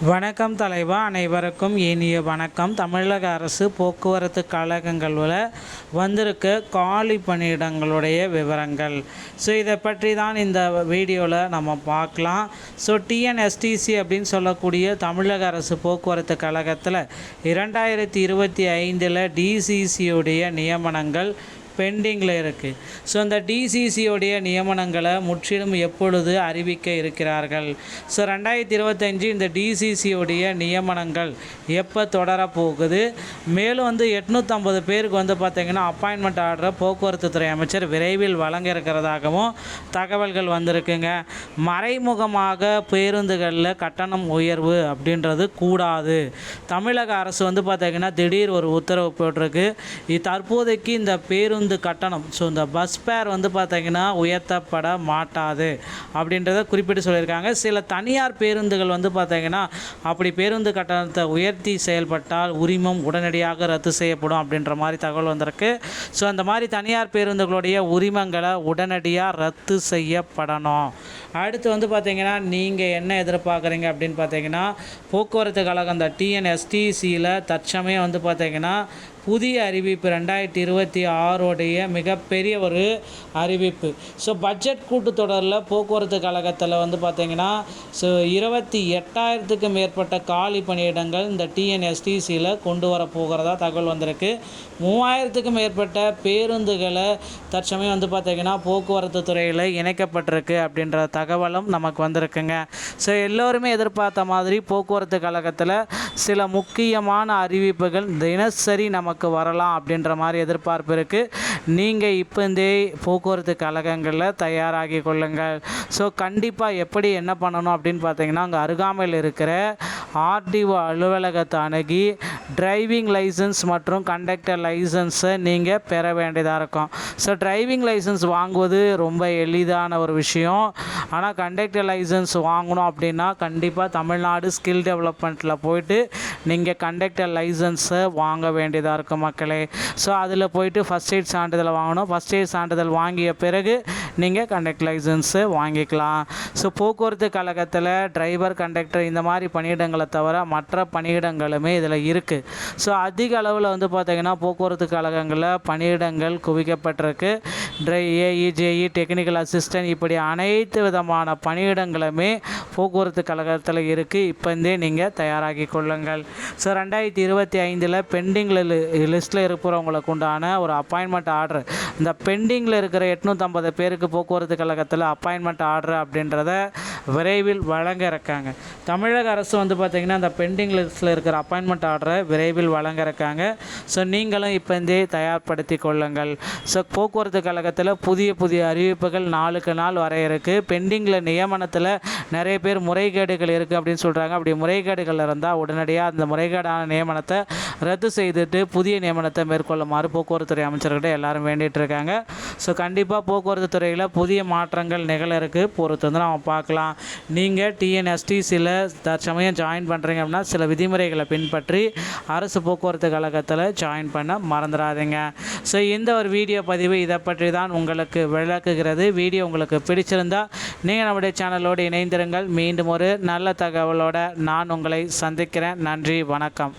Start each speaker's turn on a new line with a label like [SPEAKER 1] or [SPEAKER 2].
[SPEAKER 1] வணக்கம் தலைவா, அனைவருக்கும் இனிய வணக்கம். தமிழக அரசு போக்குவரத்து கழகங்களில் வந்திருக்க காலி பணியிடங்களுடைய விவரங்கள். ஸோ இதை பற்றி தான் இந்த வீடியோவில் நம்ம பார்க்கலாம். ஸோ டிஎன்எஸ்டிசி அப்படின்னு சொல்லக்கூடிய தமிழக அரசு போக்குவரத்து கழகத்தில் 2025 டிசிசியுடைய நியமனங்கள் பெண்டிங்கில் இருக்குது. ஸோ அந்த டிசிசியோடைய நியமனங்களை முற்றிலும் எப்பொழுது அறிவிக்க இருக்கிறார்கள்? ஸோ 2025 இந்த டிசிசியோடைய நியமனங்கள் எப்போ தொடரப்போகுது? மேலும் 850 பேருக்கு பார்த்திங்கன்னா அப்பாயின்மெண்ட் ஆர்டரை போக்குவரத்து துறை அமைச்சர் விரைவில் வழங்க இருக்கிறதாகவும் தகவல்கள் வந்திருக்குங்க. மறைமுகமாக பேருந்துகளில் கட்டணம் உயர்வு அப்படின்றது கூடாது. தமிழக அரசு பார்த்திங்கன்னா திடீர் ஒரு உத்தரவு போட்டிருக்கு. தற்போதைக்கு இந்த பேருந்து கட்டணம், ஸோ இந்த பஸ் ஃபேர் பார்த்திங்கன்னா உயர்த்தப்பட மாட்டாது அப்படின்றத குறிப்பிட்டு சொல்லியிருக்காங்க. சில தனியார் பேருந்துகள் பார்த்திங்கன்னா அப்படி பேருந்து கட்டணத்தை உயர்த்தி செயல்பட்டால் உரிமம் உடனடியாக ரத்து செய்யப்படும் அப்படின்ற மாதிரி தகவல் வந்திருக்கு. ஸோ அந்த மாதிரி தனியார் பேருந்துகளுடைய உரிமங்களை உடனடியாக ரத்து செய்யப்படணும். அடுத்து பார்த்திங்கன்னா நீங்கள் என்ன எதிர்பார்க்குறீங்க அப்படின்னு பார்த்திங்கன்னா, போக்குவரத்து கழகம் இந்த டிஎன்எஸ்டிசியில் தற்சமயம் பார்த்திங்கன்னா புதிய அறிவிப்பு 2026 மிகப்பெரிய ஒரு அறிவிப்பு. ஸோ பட்ஜெட் கூட்டத்தொடரில் போக்குவரத்து கழகத்தில் பார்த்திங்கன்னா 28,000க்கும் மேற்பட்ட காலி பணியிடங்கள் இந்த டிஎன்எஸ்டிசியில் கொண்டு வர போகிறதா தகவல் வந்திருக்கு. 3,000க்கும் மேற்பட்ட பேருந்துகளை தற்சமயம் பார்த்திங்கன்னா போக்குவரத்து துறையில் இணைக்கப்பட்டிருக்கு அப்படின்ற தகவலும் நமக்கு வந்திருக்குங்க. ஸோ எல்லோருமே எதிர்பார்த்த மாதிரி போக்குவரத்து கழகத்தில் சில முக்கியமான அறிவிப்புகள் தினசரி நமக்கு வரலாம் அப்படின்ற மாதிரி எதிர்பார்ப்பு இருக்குது. நீங்கள் இப்போந்தே போக்குவரத்து கழகங்களில் தயாராகி கொள்ளுங்கள். ஸோ கண்டிப்பாக எப்படி என்ன பண்ணணும் அப்படின்னு பார்த்தீங்கன்னா, அங்கே அருகாமையில் இருக்கிற ஆர்டிஓ அலுவலகத்தை அணுகி டிரைவிங் லைசன்ஸ் மற்றும் கண்டக்டர் லைசன்ஸை நீங்கள் பெற வேண்டியதாக இருக்கும். ஸோ டிரைவிங் லைசன்ஸ் வாங்குவது ரொம்ப எளிதான ஒரு விஷயம். ஆனால் கண்டக்டர் லைசன்ஸ் வாங்கணும் அப்படின்னா கண்டிப்பாக தமிழ்நாடு ஸ்கில் டெவலப்மெண்ட்டில் போயிட்டு நீங்கள் கண்டக்டர் லைசன்ஸை வாங்க வேண்டியதாக இருக்கும் மக்களே. ஸோ அதில் போயிட்டு ஃபஸ்ட் எய்ட் சான்றிதழ் வாங்கணும். ஃபஸ்ட் எய்ட் சான்றிதழ் வாங்கிய பிறகு நீங்கள் கண்டக்டர் லைசன்ஸு வாங்கிக்கலாம். ஸோ போக்குவரத்து கழகத்தில் டிரைவர், கண்டக்டர் இந்த மாதிரி பணியிடங்களை தவிர மற்ற பணியிடங்களுமே இதில் இருக்குது. ஸோ அதிக அளவில் பார்த்திங்கன்னா போக்குவரத்து கழகங்களில் பணியிடங்கள் குவிக்கப்பட்டிருக்கு. ஏஇ, ஜேஇ, டெக்னிக்கல் அசிஸ்டன்ட் இப்படி அனைத்து விதமான பணியிடங்களுமே போக்குவரத்து கழகத்தில் இருக்குது. இப்போந்தே நீங்கள் தயாராகி கொள்ளுங்கள். ஸோ 2025 பெண்டிங்கில் லிஸ்ட்டில் இருக்கிறவங்களுக்கு உண்டான ஒரு அப்பாயின்மெண்ட் ஆர்டர், இந்த பெண்டிங்கில் இருக்கிற 850 பேருக்கு போக்குவரத்து கழகத்தில் அப்பாயின்மெண்ட் ஆர்டர் அப்படின்றத விரைவில் வழங்க இருக்காங்க. தமிழக அரசு பார்த்திங்கன்னா அந்த பெண்டிங் லிஸ்ட்டில் இருக்கிற அப்பாயின்மெண்ட் ஆர்டரை விரைவில் வழங்க இருக்காங்க. ஸோ நீங்களும் இப்போந்தே தயார்படுத்தி கொள்ளுங்கள். ஸோ போக்குவரத்து கழகத்தில் புதிய அறிவிப்புகள் நாளுக்கு நாள் வர இருக்குது. பெண்டிங்கில் நியமனத்தில் நிறைய பேர் முறைகேடுகள் இருக்குது அப்படின்னு சொல்கிறாங்க. அப்படி முறைகேடுகள் இருந்தால் உடனடியாக அந்த முறைகேடான நியமனத்தை ரத்து செய்துட்டு புதிய நியமனத்தை மேற்கொள்ளுமாறு போக்குவரத்துறை அமைச்சர்கிட்ட எல்லாரும் வேண்டிகிட்டு இருக்காங்க. ஸோ கண்டிப்பாக போக்குவரத்து துறையில் புதிய மாற்றங்கள் நிகழ இருக்குது. பொறுத்து நம்ம பார்க்கலாம். நீங்கள் டிஎன்எஸ்டிசியில் தற்சமயம் ஜாயின் பண்ணுறீங்க அப்படின்னா சில விதிமுறைகளை பின்பற்றி அரசு போக்குவரத்து கழகத்தில் ஜாயின் பண்ண மறந்துடாதீங்க. ஸோ இந்த ஒரு வீடியோ பதிவு இதை பற்றி தான் உங்களுக்கு விளக்குகிறது. வீடியோ உங்களுக்கு பிடிச்சிருந்தால் நீங்கள் நம்முடைய சேனலோடு இணைந்திருங்கள். மீண்டும் ஒரு நல்ல தகவலோடு நான் உங்களை சந்திக்கிறேன். நன்றி, வணக்கம்.